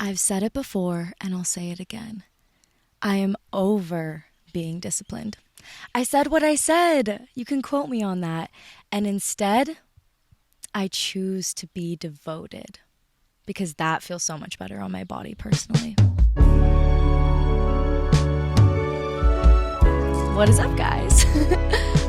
I've said it before and I'll say it again. I am over being disciplined. I said what I said. You can quote me on that. And instead, I choose to be devoted because that feels so much better on my body personally. What is up, guys?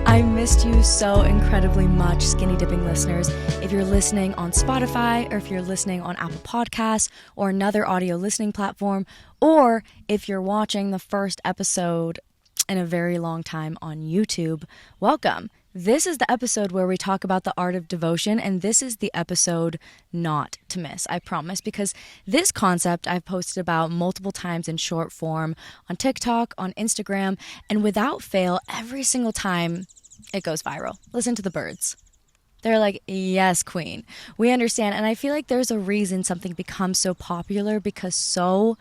I missed you so incredibly much, Skinny Dipping listeners. If you're listening on Spotify, or if you're listening on Apple Podcasts or another audio listening platform, or if you're watching the first episode in a very long time on YouTube, welcome. This is the episode where we talk about the art of devotion, and this is the episode not to miss, I promise, because this concept I've posted about multiple times in short form on TikTok, on Instagram, and without fail, every single time it goes viral. Listen to the birds. They're like, yes, queen. We understand, and I feel like there's a reason something becomes so popular because so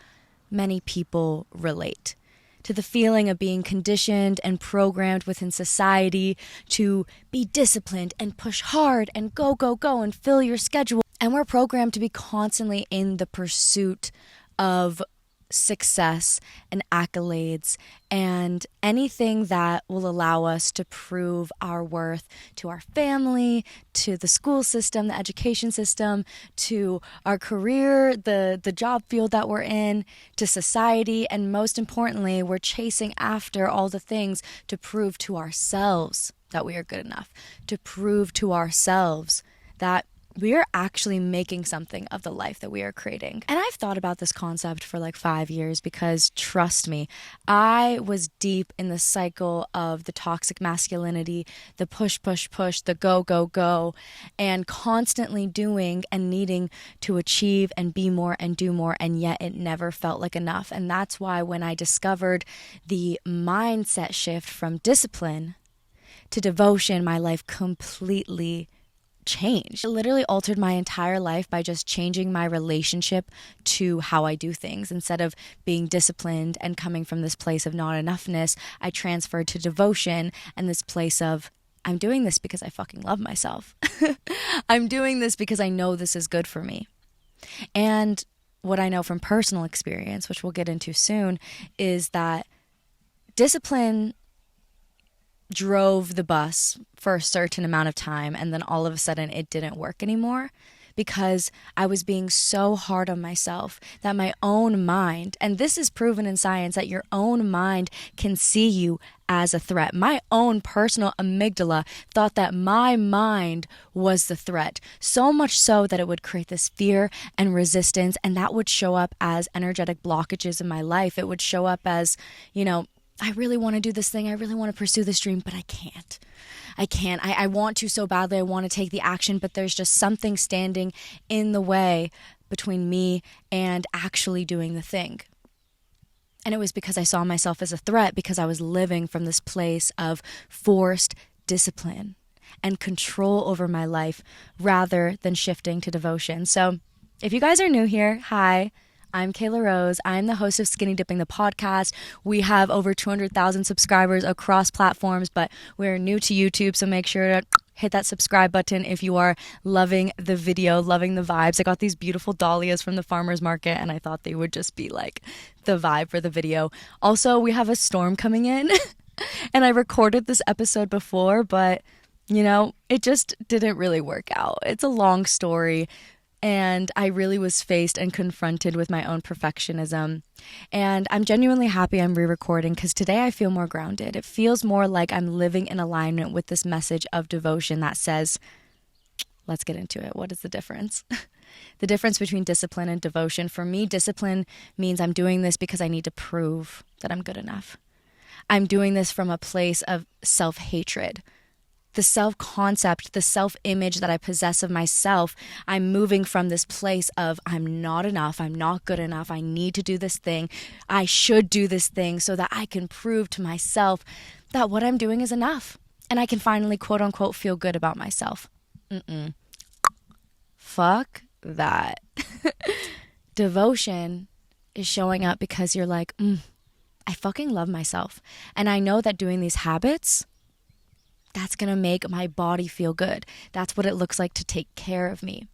many people relate to the feeling of being conditioned and programmed within society to be disciplined and push hard and go, go, go and fill your schedule. And we're programmed to be constantly in the pursuit of success and accolades and anything that will allow us to prove our worth to our family, to the school system, the education system, to our career, the job field that we're in, to society, and most importantly, we're chasing after all the things to prove to ourselves that we are good enough, to prove to ourselves that we are actually making something of the life that we are creating. And I've thought about this concept for like 5 years because, trust me, I was deep in the cycle of the toxic masculinity, the push, push, push, the go, go, go, and constantly doing and needing to achieve and be more and do more, and yet it never felt like enough. And that's why when I discovered the mindset shift from discipline to devotion, my life completely changed. It literally altered my entire life by just changing my relationship to how I do things. Instead of being disciplined and coming from this place of not enoughness, I transferred to devotion and this place of, I'm doing this because I fucking love myself. I'm doing this because I know this is good for me. And what I know from personal experience, which we'll get into soon, is that discipline drove the bus for a certain amount of time, and then all of a sudden it didn't work anymore because I was being so hard on myself that my own mind, and this is proven in science, that your own mind can see you as a threat. My own personal amygdala thought that my mind was the threat, so much so that it would create this fear and resistance, and that would show up as energetic blockages in my life. It would show up as, I really want to do this thing. I really want to pursue this dream, but I can't. I want to so badly. I want to take the action, but there's just something standing in the way between me and actually doing the thing. And it was because I saw myself as a threat, because I was living from this place of forced discipline and control over my life rather than shifting to devotion. So if you guys are new here, hi. I'm Kela Rose. I'm the host of Skinny Dipping, the podcast. We have over 200,000 subscribers across platforms, but we're new to YouTube, so make sure to hit that subscribe button if you are loving the video, loving the vibes. I got these beautiful dahlias from the farmer's market, and I thought they would just be like the vibe for the video. Also, we have a storm coming in, and I recorded this episode before, but, it just didn't really work out. It's a long story. And I really was faced and confronted with my own perfectionism. And I'm genuinely happy I'm re-recording because today I feel more grounded. It feels more like I'm living in alignment with this message of devotion that says, let's get into it. What is the difference? The difference between discipline and devotion. For me, discipline means I'm doing this because I need to prove that I'm good enough. I'm doing this from a place of self-hatred. The self-concept, the self-image that I possess of myself, I'm moving from this place of I'm not enough, I'm not good enough, I need to do this thing, I should do this thing so that I can prove to myself that what I'm doing is enough. And I can finally, quote unquote, feel good about myself. Fuck that. Devotion is showing up because you're like, I fucking love myself. And I know that doing these habits, that's going to make my body feel good. That's what it looks like to take care of me.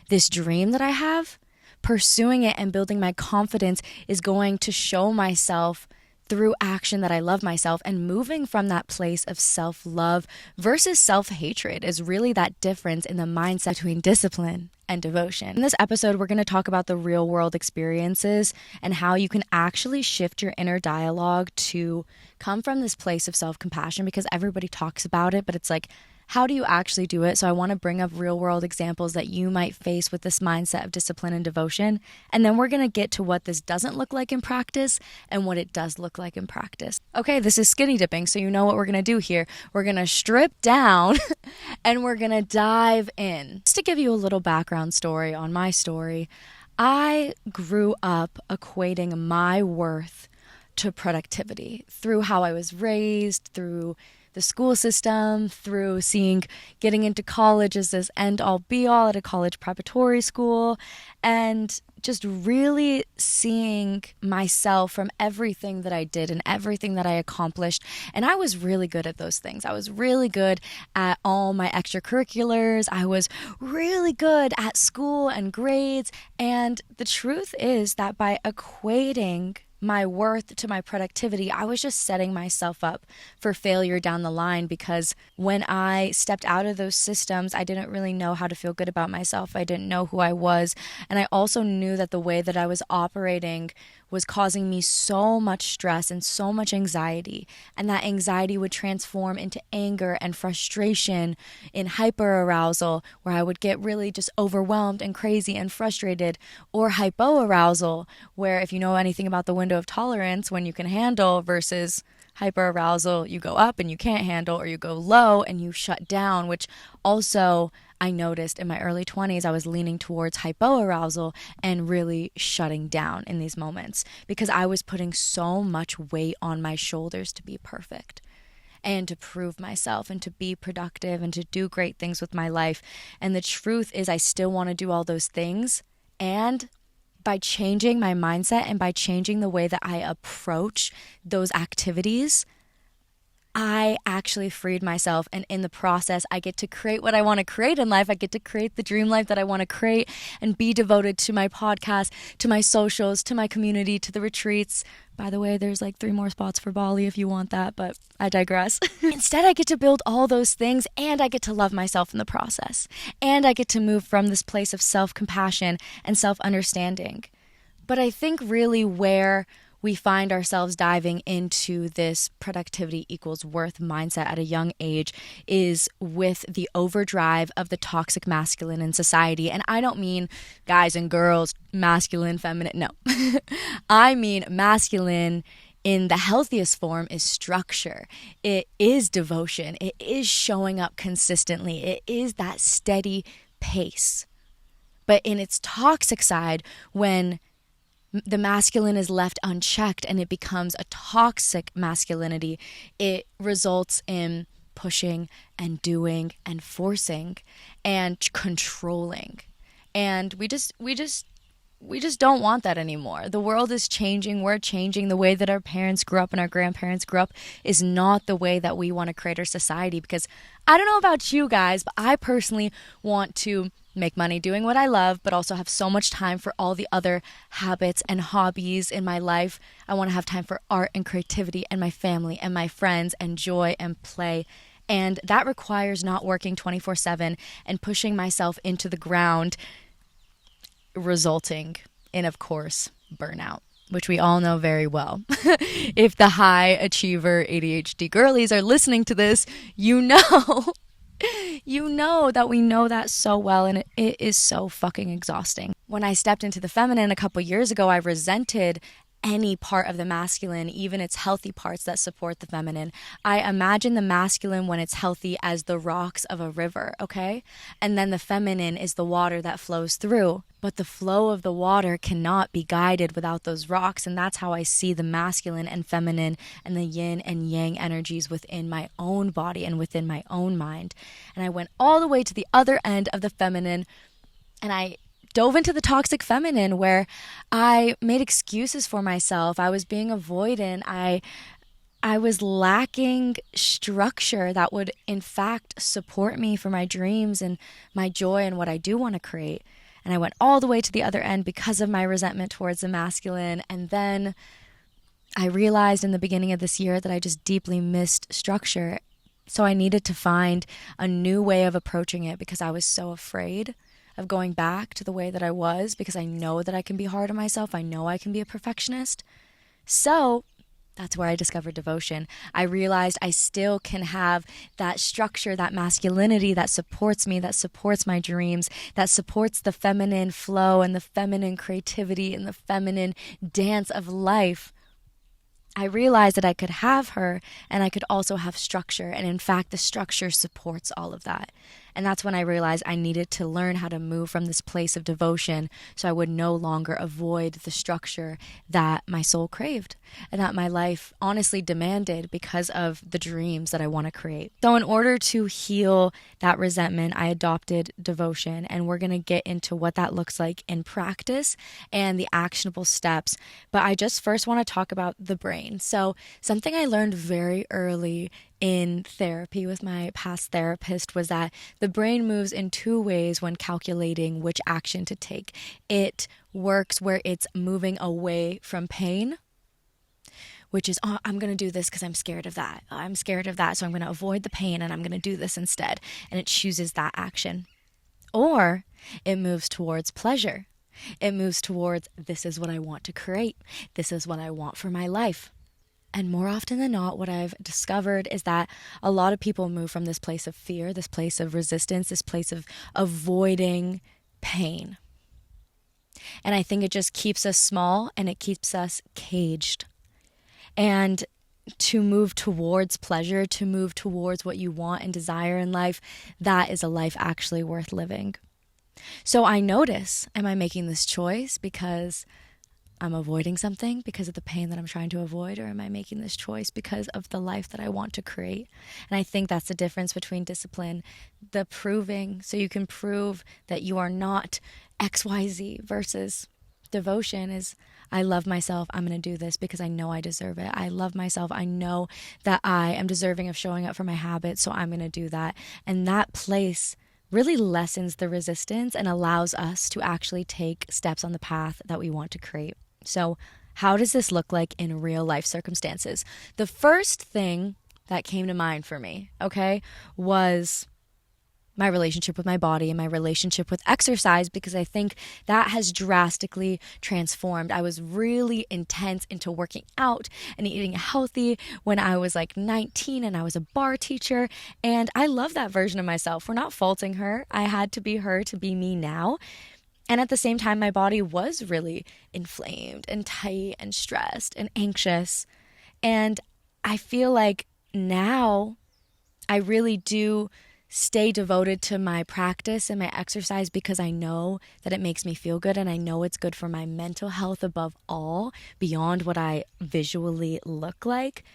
This dream that I have, pursuing it and building my confidence is going to show myself through action that I love myself, and moving from that place of self-love versus self-hatred is really that difference in the mindset between discipline and devotion. In this episode, we're going to talk about the real world experiences and how you can actually shift your inner dialogue to come from this place of self-compassion, because everybody talks about it, but it's like, how do you actually do it? So I want to bring up real world examples that you might face with this mindset of discipline and devotion. And then we're going to get to what this doesn't look like in practice and what it does look like in practice. Okay, this is skinny dipping, so you know what we're going to do here. We're going to strip down and we're going to dive in. Just to give you a little background story on my story, I grew up equating my worth to productivity through how I was raised, through the school system, through getting into college as this end-all be-all at a college preparatory school, and just really seeing myself from everything that I did and everything that I accomplished. And I was really good at those things. I was really good at all my extracurriculars. I was really good at school and grades. And the truth is that by equating my worth to my productivity, I was just setting myself up for failure down the line, because when I stepped out of those systems, I didn't really know how to feel good about myself. I didn't know who I was. And I also knew that the way that I was operating was causing me so much stress and so much anxiety. And that anxiety would transform into anger and frustration, in hyperarousal, where I would get really just overwhelmed and crazy and frustrated, or hypoarousal, where if you know anything about the window of tolerance, when you can handle versus hyperarousal, you go up and you can't handle, or you go low and you shut down, which also I noticed in my early 20s, I was leaning towards hypoarousal and really shutting down in these moments, because I was putting so much weight on my shoulders to be perfect and to prove myself and to be productive and to do great things with my life. And the truth is, I still want to do all those things. And by changing my mindset and by changing the way that I approach those activities, I actually freed myself, and in the process, I get to create what I want to create in life. I get to create the dream life that I want to create and be devoted to my podcast, to my socials, to my community, to the retreats. By the way, there's like 3 more spots for Bali if you want that, but I digress. Instead, I get to build all those things, and I get to love myself in the process. And I get to move from this place of self-compassion and self-understanding. But I think really where we find ourselves diving into this productivity equals worth mindset at a young age is with the overdrive of the toxic masculine in society. And I don't mean guys and girls, masculine, feminine, no. I mean masculine in the healthiest form is structure. It is devotion. It is showing up consistently. It is that steady pace. But in its toxic side, when the masculine is left unchecked and it becomes a toxic masculinity, it results in pushing and doing and forcing and controlling. And we just don't want that anymore. The world is changing. We're changing. The way that our parents grew up and our grandparents grew up is not the way that we want to create our society, because I don't know about you guys, but I personally want to make money doing what I love, but also have so much time for all the other habits and hobbies in my life. I want to have time for art and creativity and my family and my friends and joy and play. And that requires not working 24/7 and pushing myself into the ground, resulting in, of course, burnout, which we all know very well. If the high achiever ADHD girlies are listening to this, you know that we know that so well, and it is so fucking exhausting. When I stepped into the feminine a couple years ago, I resented any part of the masculine, even its healthy parts that support the feminine. I imagine the masculine when it's healthy as the rocks of a river, okay? And then the feminine is the water that flows through. But the flow of the water cannot be guided without those rocks. And that's how I see the masculine and feminine and the yin and yang energies within my own body and within my own mind. And I went all the way to the other end of the feminine, and I dove into the toxic feminine, where I made excuses for myself. I was being avoidant. I was lacking structure that would in fact support me for my dreams and my joy and what I do want to create. And I went all the way to the other end because of my resentment towards the masculine. And then I realized in the beginning of this year that I just deeply missed structure. So I needed to find a new way of approaching it because I was so afraid of going back to the way that I was, because I know that I can be hard on myself. I know I can be a perfectionist. So that's where I discovered devotion. I realized I still can have that structure, that masculinity that supports me, that supports my dreams, that supports the feminine flow and the feminine creativity and the feminine dance of life. I realized that I could have her and I could also have structure. And in fact, the structure supports all of that. And that's when I realized I needed to learn how to move from this place of devotion so I would no longer avoid the structure that my soul craved and that my life honestly demanded because of the dreams that I want to create. So in order to heal that resentment, I adopted devotion, and we're going to get into what that looks like in practice and the actionable steps. But I just first want to talk about the brain. So something I learned very early in therapy with my past therapist was that the brain moves in two ways when calculating which action to take. It works where it's moving away from pain, which is, oh, I'm going to do this because I'm scared of that. Oh, I'm scared of that, so I'm going to avoid the pain and I'm going to do this instead. And it chooses that action. Or it moves towards pleasure. It moves towards, this is what I want to create. This is what I want for my life. And more often than not, what I've discovered is that a lot of people move from this place of fear, this place of resistance, this place of avoiding pain. And I think it just keeps us small and it keeps us caged. And to move towards pleasure, to move towards what you want and desire in life, that is a life actually worth living. So I notice, am I making this choice because I'm avoiding something because of the pain that I'm trying to avoid, or am I making this choice because of the life that I want to create? And I think that's the difference between discipline, the proving, so you can prove that you are not XYZ, versus devotion is, I love myself, I'm going to do this because I know I deserve it. I love myself, I know that I am deserving of showing up for my habits, so I'm going to do that. And that place really lessens the resistance and allows us to actually take steps on the path that we want to create. So how does this look like in real life circumstances? The first thing that came to mind for me, was my relationship with my body and my relationship with exercise, because I think that has drastically transformed. I was really intense into working out and eating healthy when I was like 19 and I was a bar teacher, and I love that version of myself. We're not faulting her. I had to be her to be me now. And at the same time, my body was really inflamed and tight and stressed and anxious. And I feel like now I really do stay devoted to my practice and my exercise because I know that it makes me feel good, and I know it's good for my mental health above all, beyond what I visually look like.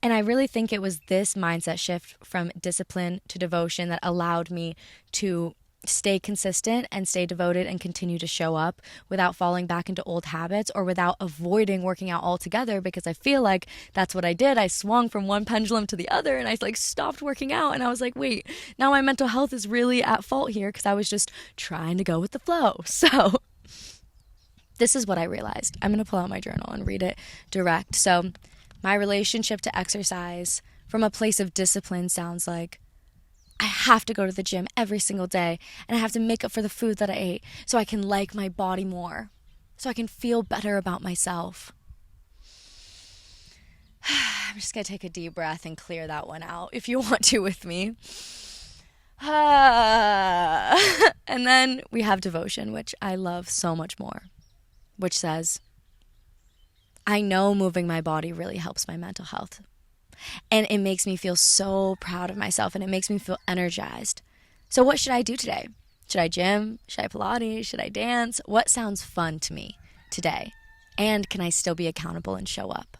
And I really think it was this mindset shift from discipline to devotion that allowed me to stay consistent and stay devoted and continue to show up without falling back into old habits or without avoiding working out altogether, because I feel like that's what I did. I swung from one pendulum to the other and I stopped working out, and I was like, wait, now my mental health is really at fault here because I was just trying to go with the flow. So this is what I realized. I'm going to pull out my journal and read it direct. So my relationship to exercise from a place of discipline sounds like, I have to go to the gym every single day, and I have to make up for the food that I ate so I can like my body more, so I can feel better about myself. I'm just going to take a deep breath and clear that one out if you want to with me. And then we have devotion, which I love so much more, which says, I know moving my body really helps my mental health. And it makes me feel so proud of myself, and it makes me feel energized. So what should I do today? Should I gym? Should I Pilates? Should I dance? What sounds fun to me today? And can I still be accountable and show up?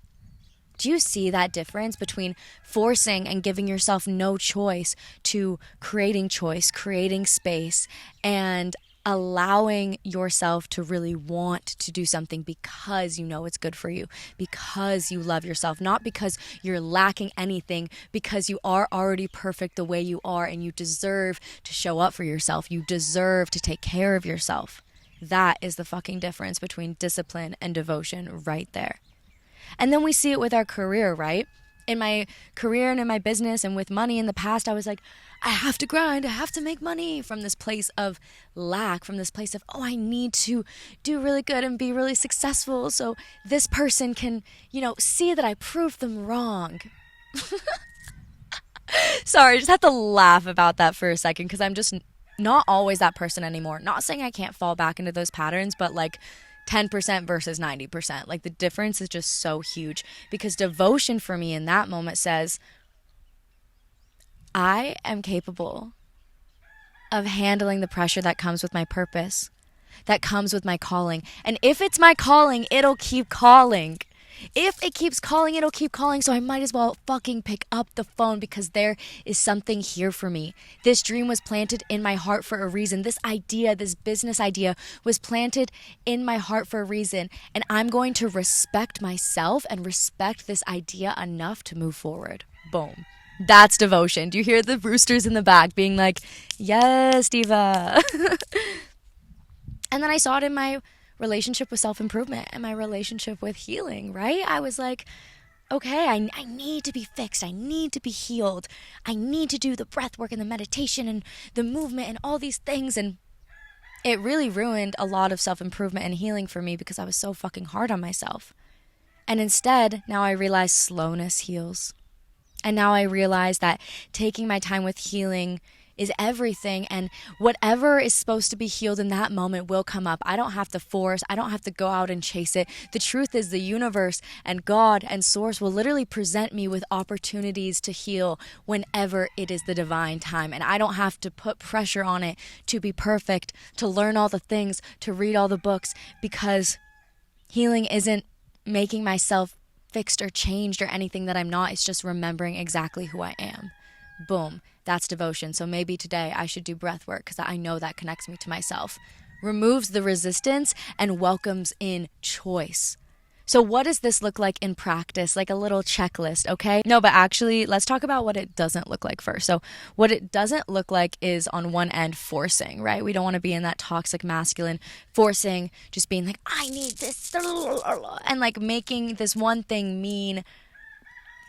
Do you see that difference between forcing and giving yourself no choice to creating choice, creating space, and allowing yourself to really want to do something because you know it's good for you, because you love yourself, not because you're lacking anything, because you are already perfect the way you are and you deserve to show up for yourself. You deserve to take care of yourself. That is the fucking difference between discipline and devotion right there. And then we see it with our career, right? In my career and in my business and with money in the past, I was like, I have to grind, I have to make money, from this place of lack, from this place of, oh, I need to do really good and be really successful so this person can, see that I proved them wrong. Sorry, I just have to laugh about that for a second because I'm just not always that person anymore. Not saying I can't fall back into those patterns, but like 10% versus 90%. Like the difference is just so huge, because devotion for me in that moment says, I am capable of handling the pressure that comes with my purpose, that comes with my calling. And if it's my calling, it'll keep calling. If it keeps calling, it'll keep calling. So I might as well fucking pick up the phone, because there is something here for me. This dream was planted in my heart for a reason. This idea, this business idea was planted in my heart for a reason. And I'm going to respect myself and respect this idea enough to move forward. Boom. That's devotion. Do you hear the roosters in the back being like, yes, diva? And then I saw it in my relationship with self-improvement and my relationship with healing, right? I was like, okay, I need to be fixed. I need to be healed. I need to do the breath work and the meditation and the movement and all these things. And it really ruined a lot of self-improvement and healing for me because I was so fucking hard on myself. And instead, now I realize slowness heals. And now I realize that taking my time with healing is everything, and whatever is supposed to be healed in that moment will come up. I don't have to force, I don't have to go out and chase it. The truth is, the universe and God and Source will literally present me with opportunities to heal whenever it is the divine time. And I don't have to put pressure on it to be perfect, to learn all the things, to read all the books, because healing isn't making myself fixed or changed or anything that I'm not. It's just remembering exactly who I am. Boom. That's devotion. So maybe today I should do breath work because I know that connects me to myself, removes the resistance, and welcomes in choice. So what does this look like in practice? Like a little checklist, okay? No, but actually, let's talk about what it doesn't look like first. So what it doesn't look like is, on one end, forcing, right? We don't want to be in that toxic masculine forcing, just being like, I need this, and like making this one thing mean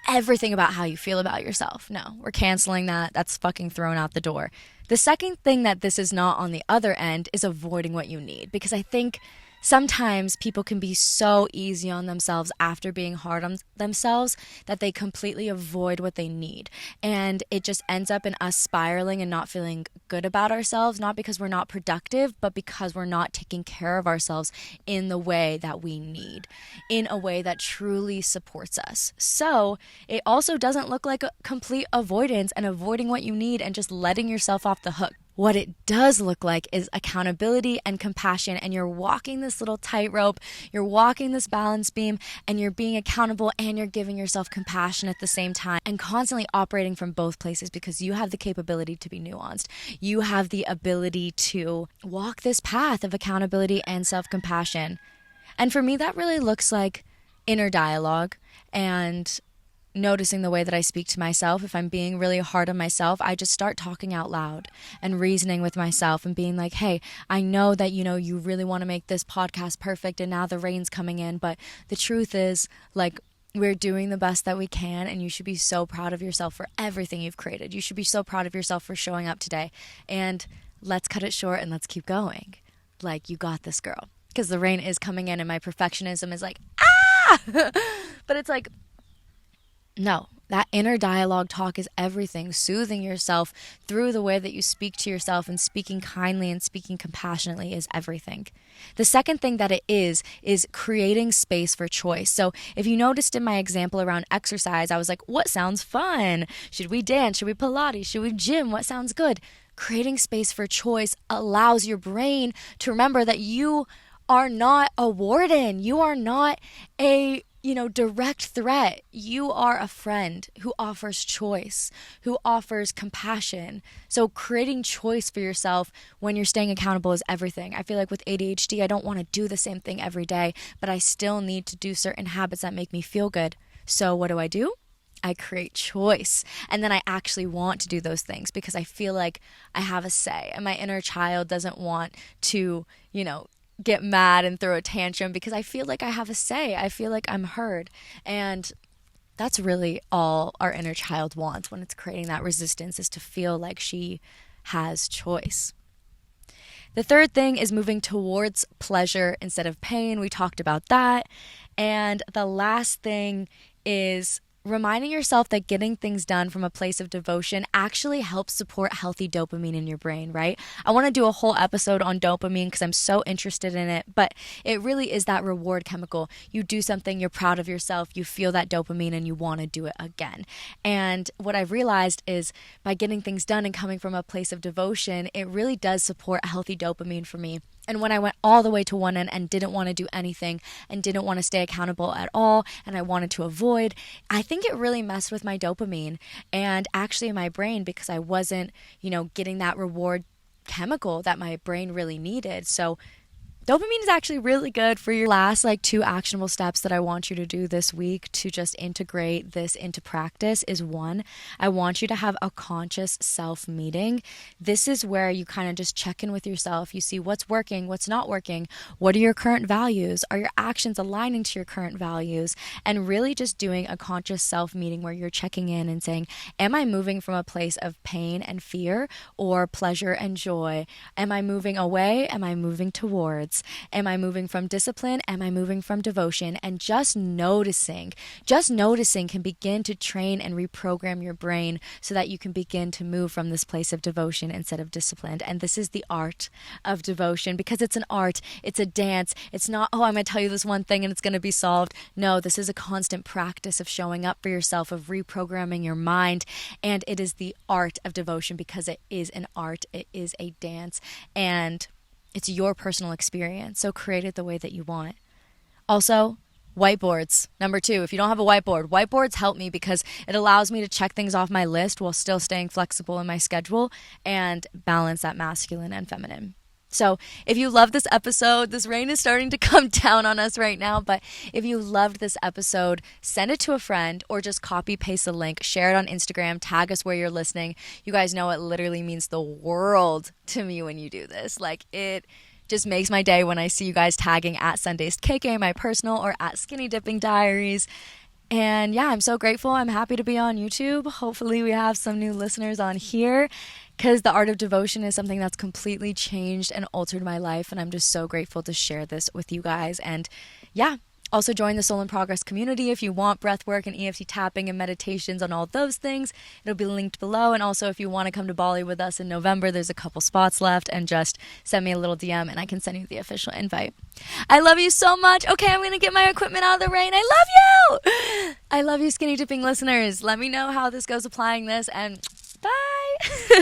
everything about how you feel about yourself. No, we're canceling that. That's fucking thrown out the door. The second thing that this is not on the other end is avoiding what you need, because I think sometimes people can be so easy on themselves after being hard on themselves that they completely avoid what they need. And it just ends up in us spiraling and not feeling good about ourselves, not because we're not productive, but because we're not taking care of ourselves in the way that we need, in a way that truly supports us. So it also doesn't look like a complete avoidance and avoiding what you need and just letting yourself off the hook. What it does look like is accountability and compassion, and you're walking this little tightrope, you're walking this balance beam, and you're being accountable and you're giving yourself compassion at the same time, and constantly operating from both places, because you have the capability to be nuanced. You have the ability to walk this path of accountability and self-compassion. And for me, that really looks like inner dialogue and noticing the way that I speak to myself. If I'm being really hard on myself, I just start talking out loud and reasoning with myself and being like, hey, I know that, you really want to make this podcast perfect and now the rain's coming in, but the truth is, like, we're doing the best that we can, and you should be so proud of yourself for everything you've created. You should be so proud of yourself for showing up today, and let's cut it short and let's keep going. Like, you got this, girl. Because the rain is coming in and my perfectionism is like, ah! But it's like, no, that inner dialogue talk is everything. Soothing yourself through the way that you speak to yourself and speaking kindly and speaking compassionately is everything. The second thing that it is creating space for choice. So if you noticed in my example around exercise, I was like, what sounds fun? Should we dance? Should we Pilates? Should we gym? What sounds good? Creating space for choice allows your brain to remember that you are not a warden. You are not a direct threat. You are a friend who offers choice, who offers compassion. So creating choice for yourself when you're staying accountable is everything. I feel like with ADHD, I don't want to do the same thing every day, but I still need to do certain habits that make me feel good. So what do? I create choice. And then I actually want to do those things because I feel like I have a say. And my inner child doesn't want to, get mad and throw a tantrum because I feel like I have a say. I feel like I'm heard. And that's really all our inner child wants when it's creating that resistance, is to feel like she has choice. The third thing is moving towards pleasure instead of pain. We talked about that. And the last thing is reminding yourself that getting things done from a place of devotion actually helps support healthy dopamine in your brain, right? I want to do a whole episode on dopamine because I'm so interested in it, but it really is that reward chemical. You do something, you're proud of yourself, you feel that dopamine and you want to do it again. And what I've realized is by getting things done and coming from a place of devotion, it really does support healthy dopamine for me. And when I went all the way to one end and didn't want to do anything and didn't want to stay accountable at all, and I wanted to avoid, I think it really messed with my dopamine and actually my brain because I wasn't, getting that reward chemical that my brain really needed. So dopamine is actually really good for your last 2 actionable steps that I want you to do this week to just integrate this into practice is 1, I want you to have a conscious self meeting. This is where you kind of just check in with yourself. You see what's working, what's not working. What are your current values? Are your actions aligning to your current values? And really just doing a conscious self meeting where you're checking in and saying, am I moving from a place of pain and fear or pleasure and joy? Am I moving away? Am I moving towards? Am I moving from discipline? Am I moving from devotion? And just noticing can begin to train and reprogram your brain so that you can begin to move from this place of devotion instead of discipline. And this is the art of devotion because it's an art, it's a dance. It's not, I'm going to tell you this one thing and it's going to be solved. No, this is a constant practice of showing up for yourself, of reprogramming your mind. And it is the art of devotion because it is an art, it is a dance. And it's your personal experience, so create it the way that you want. Also, whiteboards. Number 2, if you don't have a whiteboard, whiteboards help me because it allows me to check things off my list while still staying flexible in my schedule and balance that masculine and feminine. So if you love this episode, this rain is starting to come down on us right now, but if you loved this episode, send it to a friend or just copy paste the link, share it on Instagram, tag us where you're listening. You guys know it literally means the world to me when you do this. It just makes my day when I see you guys tagging at Sundays KK, my personal, or at Skinny Dipping Diaries. And yeah, I'm so grateful. I'm happy to be on YouTube. Hopefully we have some new listeners on here because the art of devotion is something that's completely changed and altered my life. And I'm just so grateful to share this with you guys. And yeah, also join the Soul in Progress community if you want breath work and EFT tapping and meditations on all those things. It'll be linked below. And also if you want to come to Bali with us in November, there's a couple spots left and just send me a little DM and I can send you the official invite. I love you so much. Okay, I'm going to get my equipment out of the rain. I love you. I love you, Skinny Dipping listeners. Let me know how this goes applying this and bye.